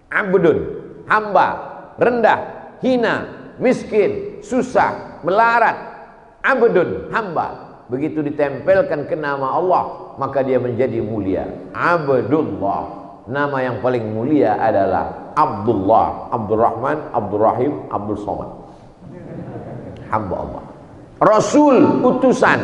Abdun, hamba, rendah, hina, miskin, susah, melarat. Abdun, hamba. Begitu ditempelkan ke nama Allah, maka dia menjadi mulia. Abdullah. Nama yang paling mulia adalah Abdullah, Abdurrahman, Abdurrahim, Abdul Somad. Hamba Allah. Rasul, utusan.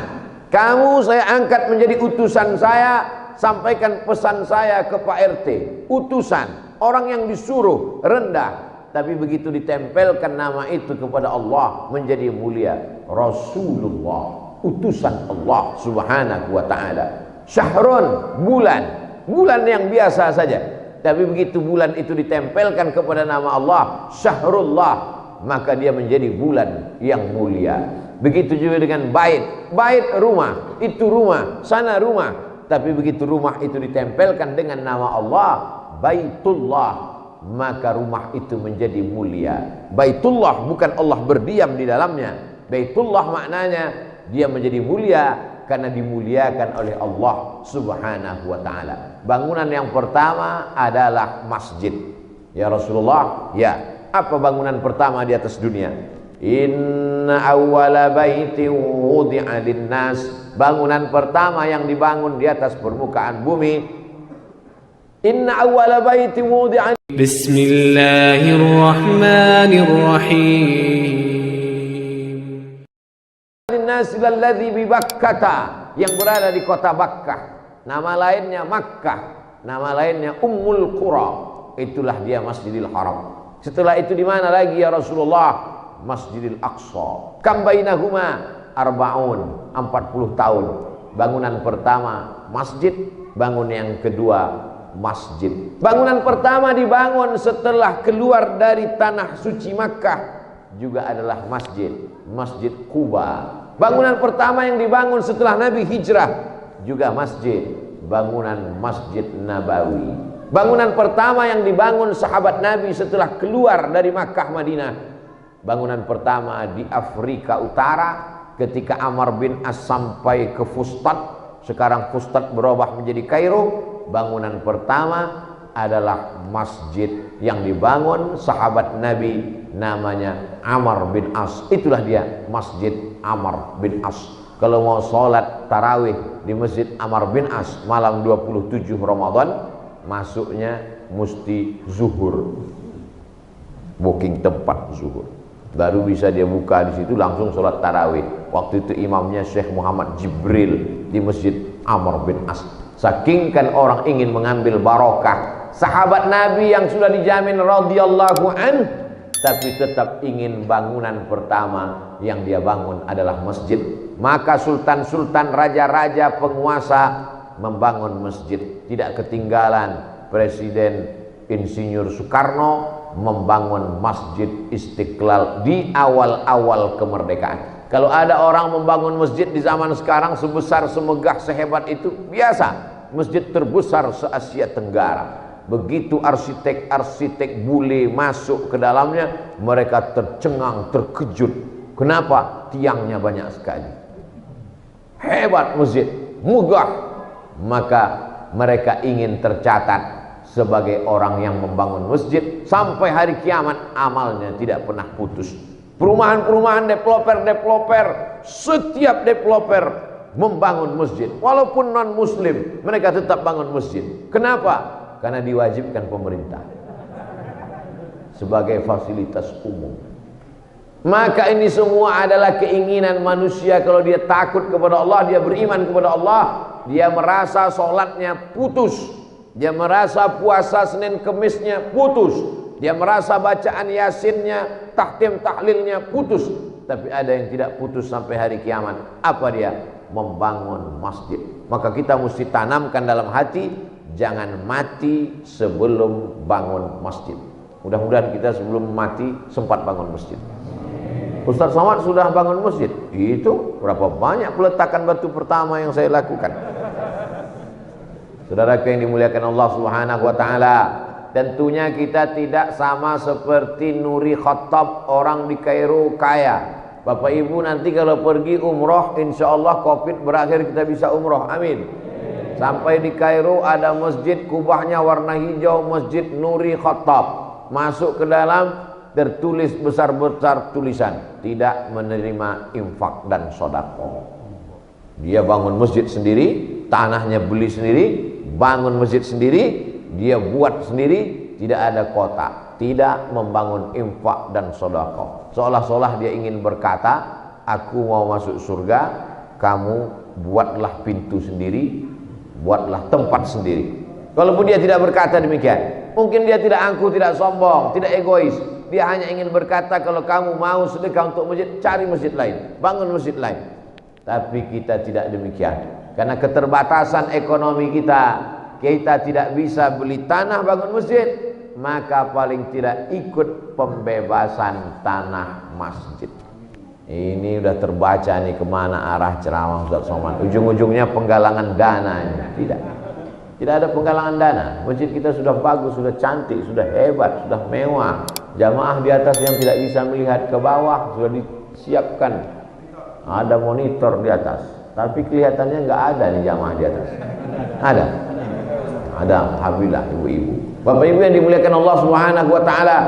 Kamu saya angkat menjadi utusan saya, sampaikan pesan saya ke Pak RT. Utusan, orang yang disuruh, rendah. Tapi begitu ditempelkan nama itu kepada Allah, menjadi mulia. Rasulullah, utusan Allah subhanahu wa ta'ala. Syahrun, bulan. Bulan yang biasa saja, tapi begitu bulan itu ditempelkan kepada nama Allah, Syahrullah, maka dia menjadi bulan yang mulia. Begitu juga dengan bait. Bait rumah, itu rumah, sana rumah. Tapi begitu rumah itu ditempelkan dengan nama Allah, Baitullah, maka rumah itu menjadi mulia. Baitullah bukan Allah berdiam di dalamnya. Baitullah maknanya dia menjadi mulia karena dimuliakan oleh Allah subhanahu wa ta'ala. Bangunan yang pertama adalah masjid. Ya Rasulullah, ya, apa bangunan pertama di atas dunia? Inna awwala baiti wudi'a linnas. Bangunan pertama yang dibangun di atas permukaan bumi. Inna awwala baiti wudi'a. Bismillahirrahmanirrahim. Alladzi bi Bakkah, yang berada di kota Bakkah. Nama lainnya Makkah, nama lainnya Ummul Qura. Itulah dia Masjidil Haram. Setelah itu di mana lagi ya Rasulullah? Masjidil Aqsa. Kam bainahuma arba'un, 40 tahun. Bangunan pertama masjid, bangun yang kedua masjid. Bangunan pertama dibangun setelah keluar dari tanah suci Makkah, juga adalah masjid, Masjid Quba. Bangunan pertama yang dibangun setelah Nabi hijrah, juga masjid, bangunan Masjid Nabawi. Bangunan pertama yang dibangun sahabat Nabi setelah keluar dari Makkah Madinah, bangunan pertama di Afrika Utara ketika Amr bin As sampai ke Fustat. Sekarang Fustat berubah menjadi Kairo. Bangunan pertama adalah masjid yang dibangun sahabat Nabi, namanya Amr bin As. Itulah dia Masjid Amr bin As. Kalau mau sholat tarawih di Masjid Amr bin As malam 27 Ramadan, masuknya mesti zuhur, booking tempat zuhur, baru bisa dia buka di situ langsung sholat tarawih. Waktu itu imamnya Syekh Muhammad Jibril di Masjid Amr bin As. Saking kan orang ingin mengambil barokah, sahabat Nabi yang sudah dijamin radhiyallahu an, tapi tetap ingin bangunan pertama yang dia bangun adalah masjid. Maka sultan-sultan, raja-raja, penguasa membangun masjid. Tidak ketinggalan Presiden Insinyur Soekarno membangun Masjid Istiqlal di awal-awal kemerdekaan. Kalau ada orang membangun masjid di zaman sekarang sebesar, semegah, sehebat itu, biasa. Masjid terbesar se-Asia Tenggara. Begitu arsitek-arsitek bule masuk ke dalamnya, mereka tercengang, terkejut. Kenapa? Tiangnya banyak sekali. Hebat masjid, megah. Maka mereka ingin tercatat sebagai orang yang membangun masjid. Sampai hari kiamat amalnya tidak pernah putus. Perumahan-perumahan, developer-developer, setiap developer membangun masjid. Walaupun non-muslim, mereka tetap bangun masjid. Kenapa? Karena diwajibkan pemerintah sebagai fasilitas umum. Maka ini semua adalah keinginan manusia. Kalau dia takut kepada Allah, dia beriman kepada Allah, dia merasa sholatnya putus, dia merasa puasa Senin Kemisnya putus, dia merasa bacaan Yasinnya, tahtim tahlilnya putus. Tapi ada yang tidak putus sampai hari kiamat. Apa dia? Membangun masjid. Maka kita mesti tanamkan dalam hati, jangan mati sebelum bangun masjid. Mudah-mudahan kita sebelum mati sempat bangun masjid. Ustaz Somad sudah bangun masjid. Itu berapa banyak peletakan batu pertama yang saya lakukan. Saudara yang dimuliakan Allah Subhanahu wa taala, tentunya kita tidak sama seperti Nuri Khattab, orang di Kairo kaya. Bapak Ibu nanti kalau pergi umroh, insya Allah COVID berakhir kita bisa umroh, amin. Sampai di Kairo ada masjid kubahnya warna hijau, Masjid Nuri Khattab. Masuk ke dalam tertulis besar-besar tulisan, tidak menerima infak dan sedekah. Dia bangun masjid sendiri, tanahnya beli sendiri, bangun masjid sendiri, dia buat sendiri, tidak ada kota, tidak membangun infak dan sedekah. Seolah-olah dia ingin berkata, aku mau masuk surga, kamu buatlah pintu sendiri, buatlah tempat sendiri. Walaupun dia tidak berkata demikian, mungkin dia tidak angkuh, tidak sombong, tidak egois. Dia hanya ingin berkata, kalau kamu mau sedekah untuk masjid, cari masjid lain, bangun masjid lain. Tapi kita tidak demikian, karena keterbatasan ekonomi kita tidak bisa beli tanah bangun masjid, maka paling tidak ikut pembebasan tanah masjid. Ini udah terbaca nih kemana arah ceramah Ustaz Somad. Ujung-ujungnya penggalangan dana. Tidak ada penggalangan dana. Masjid kita sudah bagus, sudah cantik, sudah hebat, sudah mewah. Jamaah di atas yang tidak bisa melihat ke bawah sudah disiapkan, ada monitor di atas, tapi kelihatannya nggak ada nih jamaah di atas. Ada, alhamdulillah ibu-ibu, bapak ibu yang dimuliakan Allah Subhanahu Wa Taala.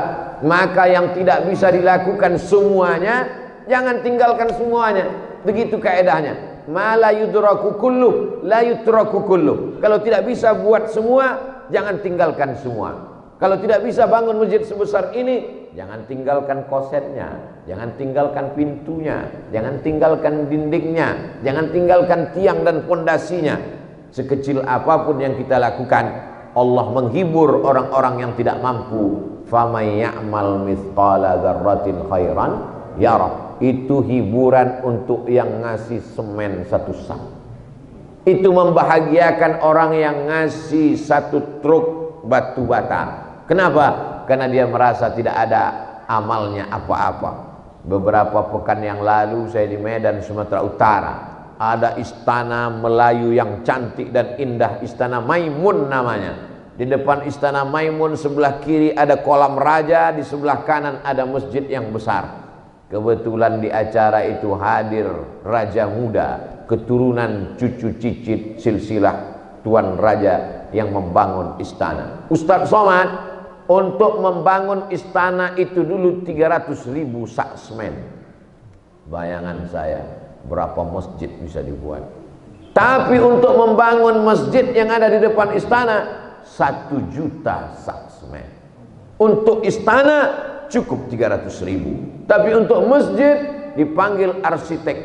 Maka yang tidak bisa dilakukan semuanya, jangan tinggalkan semuanya. Begitu kaedahnya. Ma la yudraku kulluh, la yutraku kulluh. Kalau tidak bisa buat semua, jangan tinggalkan semua. Kalau tidak bisa bangun masjid sebesar ini, jangan tinggalkan kosetnya, jangan tinggalkan pintunya, jangan tinggalkan dindingnya, jangan tinggalkan tiang dan pondasinya. Sekecil apapun yang kita lakukan, Allah menghibur orang-orang yang tidak mampu. Famay ya'mal mithqala dzarratin khairan yarah. Itu hiburan untuk yang ngasih semen 1 sak. Itu membahagiakan orang yang ngasih 1 truk batu bata. Kenapa? Karena dia merasa tidak ada amalnya apa-apa. Beberapa pekan yang lalu saya di Medan, Sumatera Utara, ada istana Melayu yang cantik dan indah, Istana Maimun namanya. Di depan Istana Maimun sebelah kiri ada kolam raja, di sebelah kanan ada masjid yang besar. Kebetulan di acara itu hadir raja muda, keturunan cucu cicit silsilah tuan raja yang membangun istana. Ustaz Somad, untuk membangun istana itu dulu 300.000 sak semen. Bayangan saya berapa masjid bisa dibuat. Tapi untuk membangun masjid yang ada di depan istana 1 juta sak semen. Untuk istana cukup 300.000. Tapi untuk masjid dipanggil arsitek,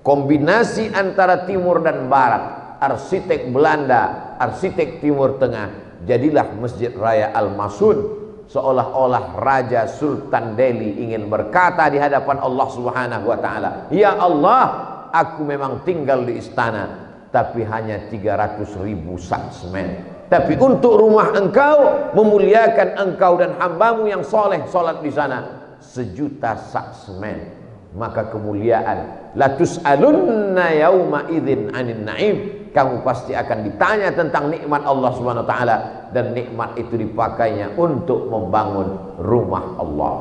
kombinasi antara timur dan barat, arsitek Belanda, arsitek Timur Tengah. Jadilah Masjid Raya Al-Masud, seolah-olah Raja Sultan Delhi ingin berkata di hadapan Allah Subhanahu Wa Taala, ya Allah, aku memang tinggal di istana, tapi hanya 300.000 sak semen. Tapi untuk rumah engkau, memuliakan engkau dan hambamu yang soleh solat di sana, 1 juta sak semen. Maka kemuliaan, la tus'alunna yauma idzin 'anin na'im. Kamu pasti akan ditanya tentang nikmat Allah Subhanahu Wa Taala, dan nikmat itu dipakainya untuk membangun rumah Allah.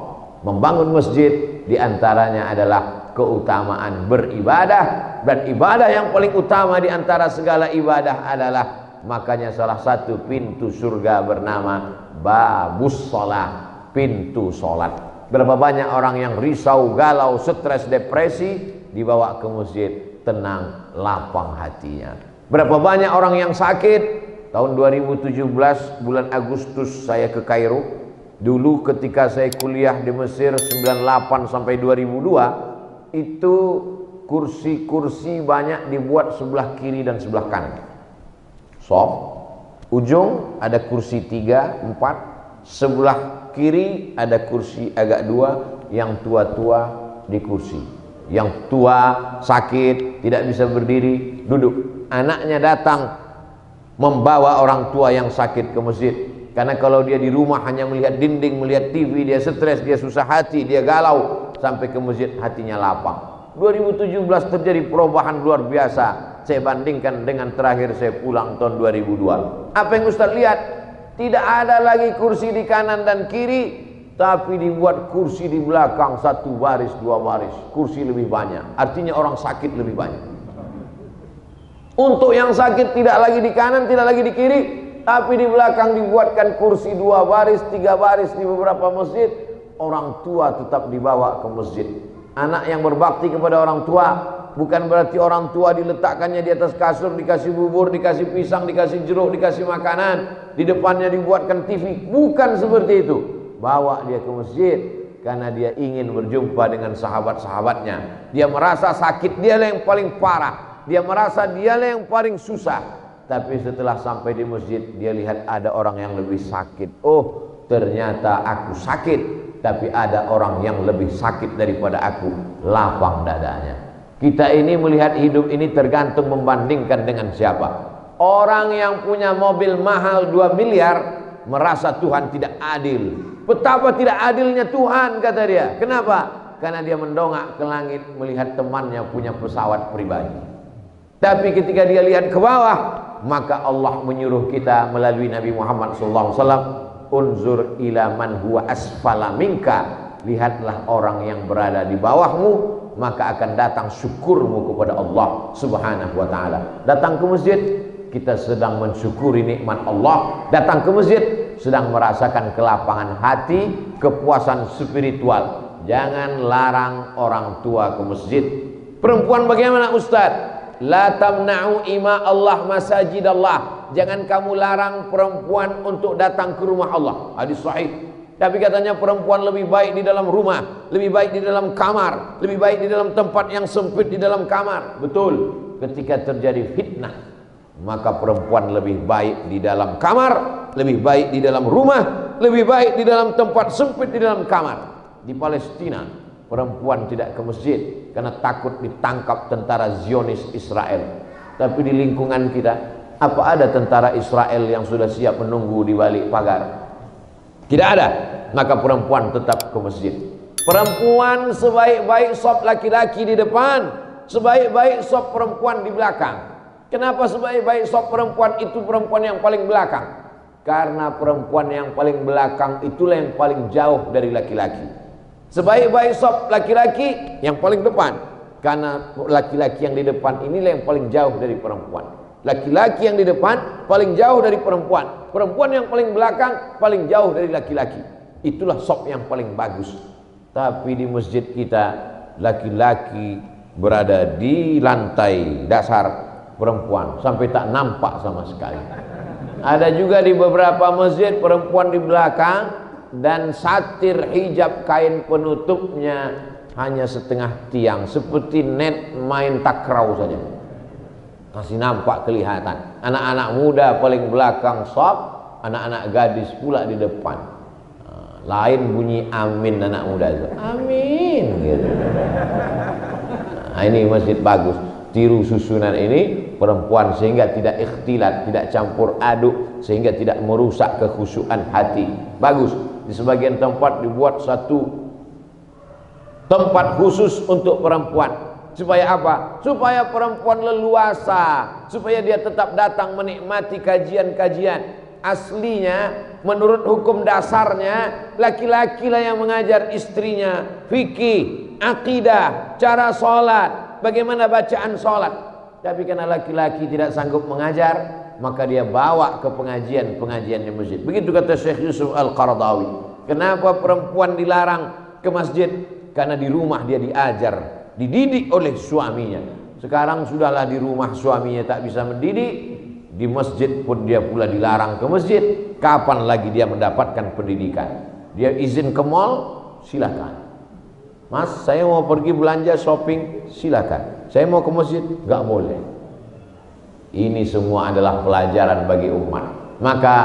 Membangun masjid diantaranya adalah keutamaan beribadah, dan ibadah yang paling utama diantara segala ibadah adalah, makanya salah satu pintu surga bernama babus sholat, pintu sholat. Berapa banyak orang yang risau, galau, stres, depresi, dibawa ke masjid, tenang, lapang hatinya. Berapa banyak orang yang sakit. Tahun 2017 bulan Agustus saya ke Kairo. Dulu ketika saya kuliah di Mesir 98 sampai 2002, itu kursi-kursi banyak dibuat sebelah kiri dan sebelah kanan. Soft, ujung ada kursi 3, 4, sebelah kiri ada kursi agak 2, yang tua-tua di kursi. Yang tua sakit, tidak bisa berdiri, duduk. Anaknya datang membawa orang tua yang sakit ke masjid, karena kalau dia di rumah hanya melihat dinding, melihat TV, dia stres, dia susah hati, dia galau. Sampai ke masjid hatinya lapang. 2017 terjadi perubahan luar biasa. Saya bandingkan dengan terakhir saya pulang tahun 2002. Apa yang Ustaz lihat? Tidak ada lagi kursi di kanan dan kiri, tapi dibuat kursi di belakang, 1 baris, 2 baris, kursi lebih banyak. Artinya orang sakit lebih banyak. Untuk yang sakit tidak lagi di kanan, tidak lagi di kiri, tapi di belakang dibuatkan kursi 2 baris, 3 baris di beberapa masjid. Orang tua tetap dibawa ke masjid. Anak yang berbakti kepada orang tua bukan berarti orang tua diletakkannya di atas kasur, dikasih bubur, dikasih pisang, dikasih jeruk, dikasih makanan, di depannya dibuatkan TV. Bukan seperti itu. Bawa dia ke masjid karena dia ingin berjumpa dengan sahabat-sahabatnya. Dia merasa sakit dialah yang paling parah, dia merasa dialah yang paling susah. Tapi setelah sampai di masjid, dia lihat ada orang yang lebih sakit. Oh, ternyata aku sakit, tapi ada orang yang lebih sakit daripada aku. Lapang dadanya. Kita ini melihat hidup ini tergantung membandingkan dengan siapa. Orang yang punya mobil mahal 2 miliar merasa Tuhan tidak adil. Betapa tidak adilnya Tuhan, kata dia. Kenapa? Karena dia mendongak ke langit melihat temannya punya pesawat pribadi. Tapi ketika dia lihat ke bawah, maka Allah menyuruh kita melalui Nabi Muhammad SAW, unzur ila man huwa asfala minka, lihatlah orang yang berada di bawahmu, maka akan datang syukurmu kepada Allah Subhanahu wa ta'ala. Datang ke masjid, kita sedang mensyukuri nikmat Allah. Datang ke masjid, sedang merasakan kelapangan hati, kepuasan spiritual. Jangan larang orang tua ke masjid. Perempuan bagaimana Ustaz? La tamna'u ima Allah masajid Allah. Jangan kamu larang perempuan untuk datang ke rumah Allah. Hadis sahih. Tapi katanya perempuan lebih baik di dalam rumah, lebih baik di dalam kamar, lebih baik di dalam tempat yang sempit di dalam kamar. Betul. Ketika terjadi fitnah, maka perempuan lebih baik di dalam kamar, lebih baik di dalam rumah, lebih baik di dalam tempat sempit di dalam kamar. Di Palestina, perempuan tidak ke masjid karena takut ditangkap tentara Zionis Israel. Tapi di lingkungan kita, apa ada tentara Israel yang sudah siap menunggu di balik pagar? Tidak ada. Maka perempuan tetap ke masjid. Perempuan sebaik-baik sop laki-laki di depan, sebaik-baik sop perempuan di belakang. Kenapa sebaik-baik sop perempuan itu perempuan yang paling belakang? Karena perempuan yang paling belakang itulah yang paling jauh dari laki-laki. Sebaik-baik sop laki-laki yang paling depan, karena laki-laki yang di depan inilah yang paling jauh dari perempuan. Laki-laki yang di depan paling jauh dari perempuan. Perempuan yang paling belakang paling jauh dari laki-laki. Itulah sop yang paling bagus. Tapi di masjid kita, laki-laki berada di lantai dasar, perempuan sampai tak nampak sama sekali. Ada juga di beberapa masjid perempuan di belakang dan satir hijab kain penutupnya hanya setengah tiang, seperti net main takraw saja, masih nampak kelihatan. Anak-anak muda paling belakang sop, anak-anak gadis pula di depan. Lain bunyi amin anak muda itu, amin gitu. Nah, ini masjid bagus. Tiru susunan ini perempuan sehingga tidak ikhtilat, tidak campur aduk, sehingga tidak merusak kekhusyuan hati. Bagus. Di sebagian tempat dibuat satu tempat khusus untuk perempuan. Supaya apa? Supaya perempuan leluasa, supaya dia tetap datang menikmati kajian-kajian. Aslinya menurut hukum dasarnya laki-laki lah yang mengajar istrinya fikih, akidah, cara sholat, bagaimana bacaan sholat. Tapi karena laki-laki tidak sanggup mengajar, maka dia bawa ke pengajian-pengajian di masjid. Begitu kata Syekh Yusuf Al-Qaradawi. Kenapa perempuan dilarang ke masjid? Karena di rumah dia diajar, dididik oleh suaminya. Sekarang sudahlah di rumah suaminya tak bisa mendidik, di masjid pun dia pula dilarang ke masjid. Kapan lagi dia mendapatkan pendidikan? Dia izin ke mall, silakan. Mas, saya mau pergi belanja shopping, silakan. Saya mau ke masjid, nggak boleh. Ini semua adalah pelajaran bagi umat. Maka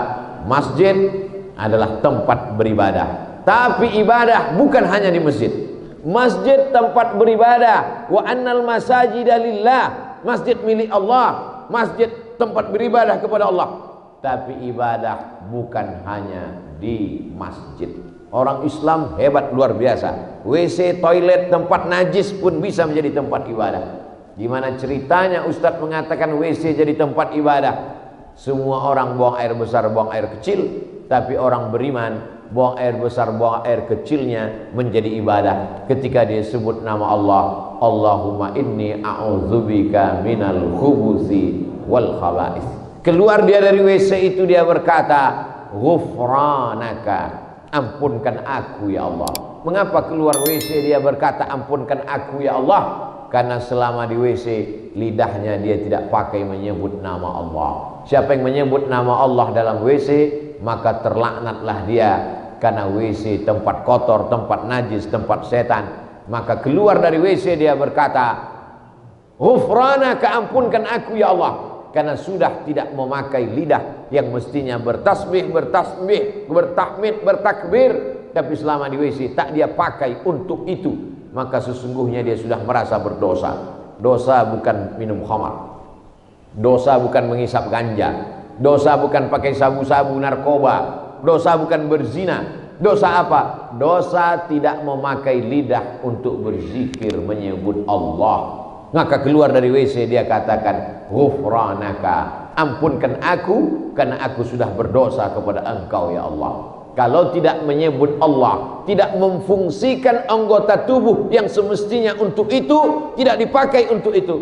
masjid adalah tempat beribadah. Tapi ibadah bukan hanya di masjid. Masjid tempat beribadah. Wa annal masajida lillah. Masjid milik Allah. Masjid tempat beribadah kepada Allah. Tapi ibadah bukan hanya di masjid. Orang Islam hebat luar biasa. WC, toilet, tempat najis pun bisa menjadi tempat ibadah. Gimana ceritanya Ustadz mengatakan WC jadi tempat ibadah? Semua orang buang air besar, buang air kecil, Tapi orang beriman, buang air besar, buang air kecilnya menjadi ibadah. Ketika dia sebut nama Allah, Allahumma inni a'udzubika minal khubuthi wal khaba'ith. Keluar dia dari WC itu, dia berkata, ghufranaka, ampunkan aku ya Allah. Mengapa keluar WC dia berkata ampunkan aku ya Allah? Karena selama di WC lidahnya dia tidak pakai menyebut nama Allah. Siapa yang menyebut nama Allah dalam WC, maka terlaknatlah dia. Karena WC tempat kotor, tempat najis, tempat setan. Maka keluar dari WC dia berkata, ghufranaka, ampunkan aku ya Allah. Karena sudah tidak memakai lidah yang mestinya bertasbih, bertahmid, bertakbir, tapi selama di WC tak dia pakai untuk itu, maka sesungguhnya dia sudah merasa berdosa. Dosa bukan minum khamar, dosa bukan mengisap ganja, dosa bukan pakai sabu-sabu narkoba, dosa bukan berzina. Dosa apa? Dosa tidak memakai lidah untuk berzikir, menyebut Allah. Maka keluar dari WC dia katakan, ghufranaka, ampunkan aku karena aku sudah berdosa kepada engkau ya Allah. Kalau tidak menyebut Allah, tidak memfungsikan anggota tubuh yang semestinya untuk itu, tidak dipakai untuk itu,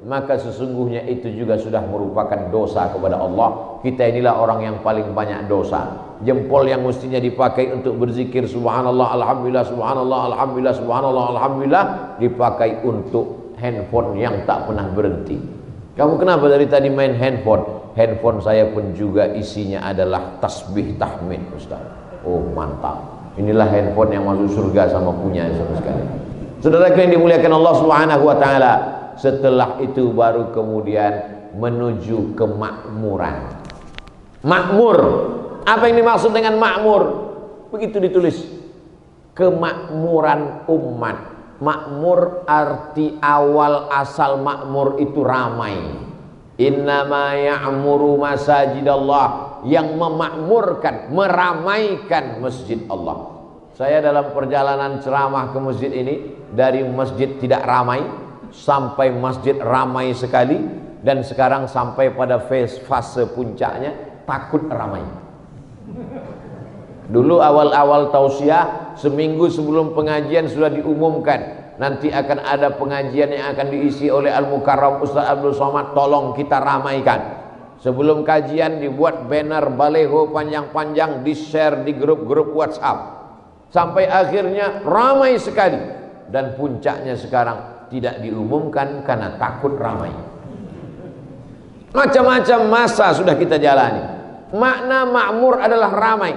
maka sesungguhnya itu juga sudah merupakan dosa kepada Allah. Kita inilah orang yang paling banyak dosa. Jempol yang mestinya dipakai untuk berzikir subhanallah, alhamdulillah, subhanallah, alhamdulillah, subhanallah, alhamdulillah, dipakai untuk handphone yang tak pernah berhenti. Kamu kenapa dari tadi main handphone? Handphone saya pun juga isinya adalah tasbih tahmid, Ustaz. Oh mantap. Inilah handphone yang masuk surga sama punya sama sekali. Saudara yang dimuliakan Allah Subhanahu wa taala, setelah itu baru kemudian menuju kemakmuran. Makmur. Apa yang dimaksud dengan makmur? Begitu ditulis. Kemakmuran umat. Makmur arti awal asal makmur itu ramai. Innama ya'muru masajidallah, yang memakmurkan, meramaikan masjid Allah. Saya dalam perjalanan ceramah ke masjid ini, dari masjid tidak ramai sampai masjid ramai sekali, dan sekarang sampai pada fase puncaknya takut ramai. Dulu awal-awal tausiah, seminggu sebelum pengajian sudah diumumkan, nanti akan ada pengajian yang akan diisi oleh Al-Mukarram Ustaz Abdul Somad, tolong kita ramaikan. Sebelum kajian dibuat banner baleho panjang-panjang, di-share di grup-grup WhatsApp, sampai akhirnya ramai sekali. Dan puncaknya sekarang tidak diumumkan karena takut ramai. Macam-macam masa sudah kita jalani. Makna makmur adalah ramai.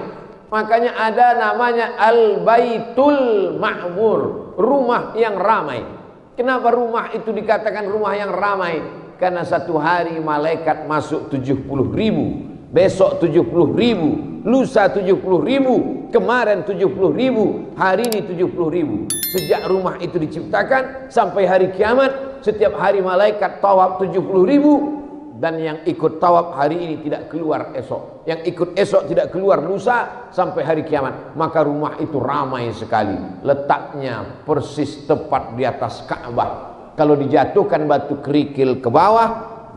Makanya ada namanya Al-Baitul Ma'mur, rumah yang ramai. Kenapa rumah itu dikatakan rumah yang ramai? Karena satu hari malaikat masuk 70.000, besok 70.000, lusa 70.000, kemarin 70.000, hari ini 70.000. Sejak rumah itu diciptakan sampai hari kiamat, setiap hari malaikat tawaf 70.000. Dan yang ikut tawaf hari ini tidak keluar esok, yang ikut esok tidak keluar lusa sampai hari kiamat. Maka rumah itu ramai sekali. Letaknya persis tepat di atas Ka'bah. Kalau dijatuhkan batu kerikil ke bawah,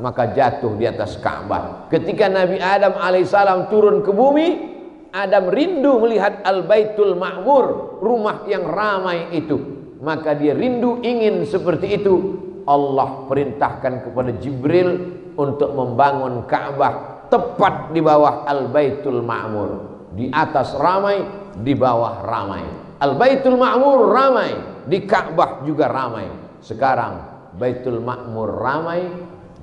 maka jatuh di atas Ka'bah. Ketika Nabi Adam alaihissalam turun ke bumi, Adam rindu melihat Al-Baitul Ma'mur, rumah yang ramai itu. Maka dia rindu ingin seperti itu. Allah perintahkan kepada Jibril untuk membangun Ka'bah tepat di bawah Al-Baitul Ma'mur. Di atas ramai, di bawah ramai. Al-Baitul Ma'mur ramai, di Ka'bah juga ramai. Sekarang Baitul Ma'mur ramai,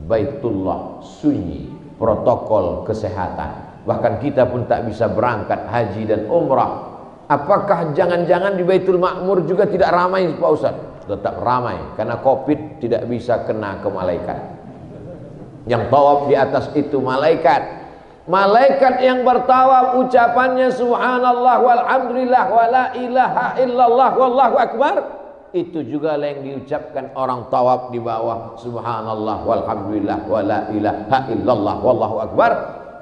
Baitullah sunyi, protokol kesehatan. Bahkan kita pun tak bisa berangkat haji dan umrah. Apakah jangan-jangan di Baitul Ma'mur juga tidak ramai Pak Ustaz? Tetap ramai, karena Covid tidak bisa kena ke malaikat. Yang tawaf di atas itu malaikat. Malaikat yang bertawaf ucapannya subhanallah walhamdulillah wala ilaha illallah wallahu akbar. Itu juga yang diucapkan orang tawaf di bawah subhanallah walhamdulillah wala ilaha illallah wallahu akbar.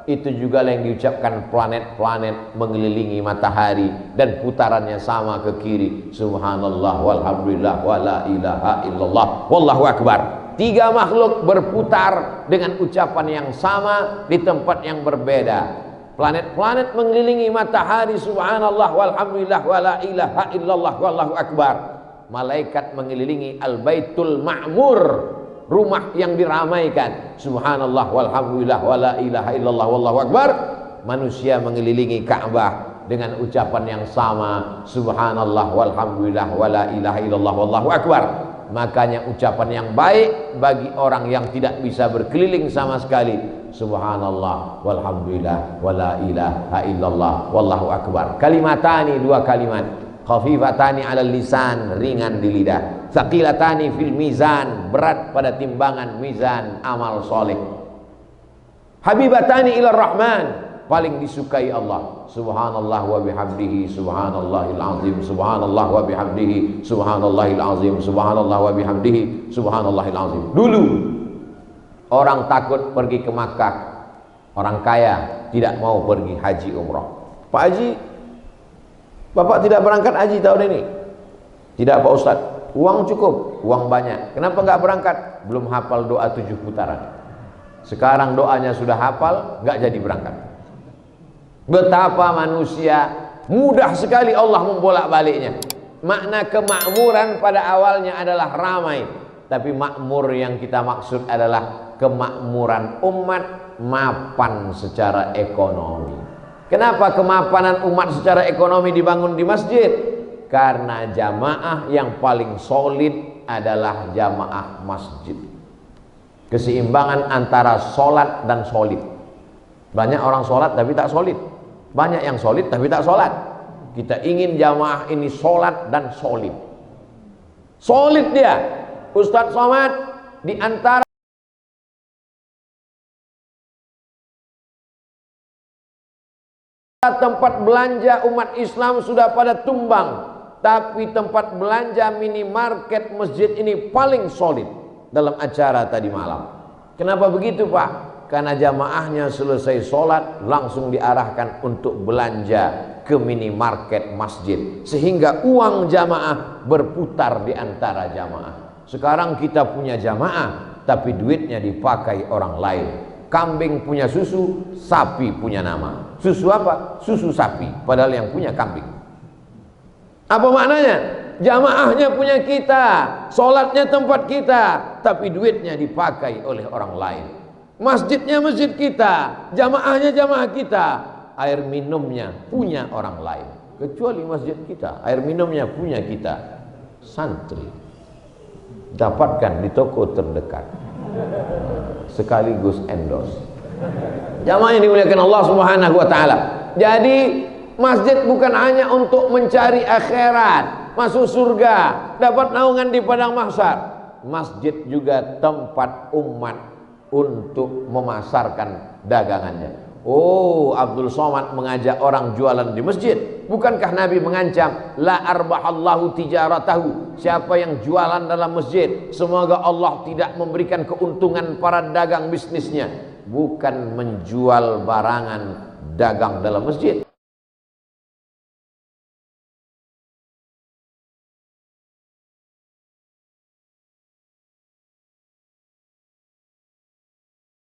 Itu juga yang diucapkan planet-planet mengelilingi matahari dan putarannya sama ke kiri, subhanallah walhamdulillah wala ilaha illallah wallahu akbar. Tiga makhluk berputar dengan ucapan yang sama di tempat yang berbeda. Planet-planet mengelilingi matahari, subhanallah walhamdulillah wala ilaha illallah wallahu akbar. Malaikat mengelilingi al-baitul ma'mur, rumah yang diramaikan, subhanallah walhamdulillah wala ilaha illallah wallahu akbar. Manusia mengelilingi Ka'bah dengan ucapan yang sama, subhanallah walhamdulillah wala ilaha illallah wallahu akbar. Makanya ucapan yang baik bagi orang yang tidak bisa berkeliling sama sekali, subhanallah walhamdulillah wala ilaha illallah wallahu akbar. Kalimatani, dua kalimat, khafifatani alal lisan, ringan di lidah, tsaqilatani fil mizan, berat pada timbangan mizan amal soleh, habibatani ilar rahman, paling disukai Allah, subhanallah wa bihamdihi subhanallahil azim, subhanallah wa bihamdihi subhanallahil azim, subhanallah wa bihamdihi subhanallahil azim. Dulu orang takut pergi ke Makkah, orang kaya tidak mau pergi haji umrah. Pak Haji, Bapak tidak berangkat haji tahun ini? Tidak Pak Ustadz, uang cukup, uang banyak, kenapa nggak berangkat? Belum hafal doa 7 putaran. Sekarang doanya sudah hafal, nggak jadi berangkat. Betapa manusia mudah sekali Allah membolak-baliknya. Makna kemakmuran pada awalnya adalah ramai, tapi makmur yang kita maksud adalah kemakmuran umat, mapan secara ekonomi. Kenapa kemapanan umat secara ekonomi dibangun di masjid? Karena jamaah yang paling solid adalah jamaah masjid. Keseimbangan antara solat dan solid. Banyak orang solat tapi tak solid, banyak yang solid tapi tak solat. Kita ingin jamaah ini solat dan solid. Solid dia, Ustadz Somad, di antara tempat belanja umat Islam sudah pada tumbang, tapi tempat belanja minimarket masjid ini paling solid dalam acara tadi malam. Kenapa begitu Pak? Karena jamaahnya selesai sholat langsung diarahkan untuk belanja ke minimarket masjid, sehingga uang jamaah berputar di antara jamaah. Sekarang kita punya jamaah tapi duitnya dipakai orang lain. Kambing punya susu, sapi punya nama. Susu apa? Susu sapi, padahal yang punya kambing. Apa maknanya? Jamaahnya punya kita, sholatnya tempat kita, tapi duitnya dipakai oleh orang lain. Masjidnya masjid kita, jamaahnya jamaah kita, air minumnya punya orang lain. Kecuali masjid kita, air minumnya punya kita, santri. Dapatkan di toko terdekat, sekaligus endorse. Jamaah yang dimuliakan Allah Subhanahu wa taala. Jadi masjid bukan hanya untuk mencari akhirat, masuk surga, dapat naungan di padang mahsyar. Masjid juga tempat umat untuk memasarkan dagangannya. Oh, Abdul Somad mengajak orang jualan di masjid. Bukankah Nabi mengancam, la arbahallahu tijaratahu, siapa yang jualan dalam masjid, semoga Allah tidak memberikan keuntungan para dagang bisnisnya. Bukan menjual barangan dagang dalam masjid.